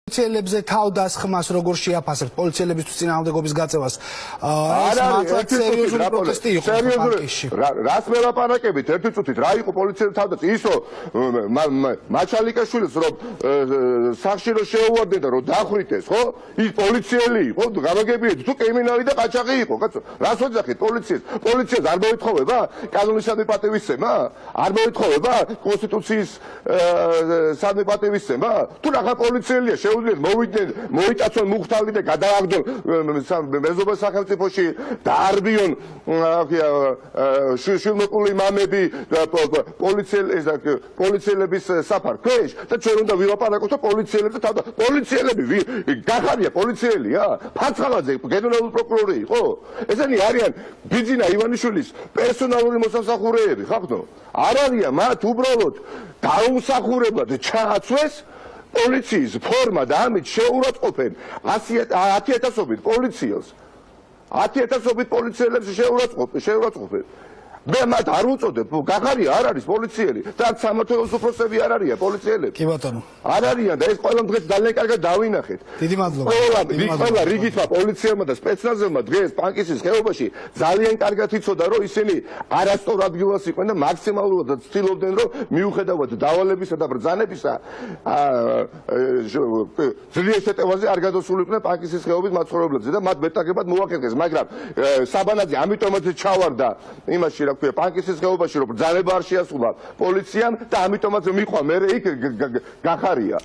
პოლიციელებზე თავდასხმას როგორ შეაფასებთ პოლიციელებისთვის წინააღმდეგობის გაწევას? ეს მართლაც სერიოზული პროტესტი იყო პარკში. რას მელაპარაკებით ერთი წუთით რა იყო პოლიციელებს თავდასხმა? ისო მაჩალიკაშვილს რომ სახში რომ შეუვარდნენ და რომ დახვრიტეს, ხო? ის პოლიციელი იყო, გამაგებიეთ თუ კრიმინალი და ყაჩაღი იყო, კაცო. რას ვეძახით პოლიციას არ მოითხოვება კანონისადმი პატივისცემა? არ მოითხოვება კონსტიტუციის სადმი პატივისცემა? თუ რაღა პოლიციელია შეუძლიათ მოვიდნენ, მოიტაცონ მუხტავი და გადააგდონ მეზობელ სახელმწიფოში დაარბიონ შვილმოყრული მამები პოლიციელების საფარქვეშ და ჩვენ უნდა ვილაპარაკოთ პოლიციელებზე თავდა პოლიციელები გახარია პოლიციელია ფაცხალაძე გენერალური პროკურორი იყო ესენი არიან ბიძინა ივანიშვილის პერსონალური მოსამსახურეები ხახნო არ არიან მათ უბრალოდ დაუმსახურებლად ჩააცვეს პოლიციის ფორმა და ამით შეურაცხყოფენ 100,000-ობით პოლიციელს 100,000-ობით პოლიციელებს შეურაცხყოფენ მე მათ არ უწოდებ გახარია არ არის პოლიციელი და სამართლის უფროსები არ არიან პოლიციელები კი ბატონო არ არიან და ეს ყველა დღეს ძალიან კარგად დავინახეთ დიდი მადლობა ყველა რიგითმა პოლიციელმა და სპეცნაზებმა დღეს პანკისის ხეობაში ძალიან კარგად იცოდა რომ ისინი არასწორ ადგილას იყვნენ და მაქსიმალურად ცდილობდნენ რომ მიუხედავად დავალებისა და ბრძანებისა ძლიერ შეტევაზე არ გადასულიყვნენ პანკისის ხეობის მაცხოვრებლებზე და მათ მეტაკებად მოახერხეს მაგრამ საბანაძე ამიტომაც ჩავარდა იმაში რა ქვია პანკისის ხეობაში რომ ბრძანება არ შეასრულა პოლიციამ და ამიტომაც მიყვა მე იქ გახარია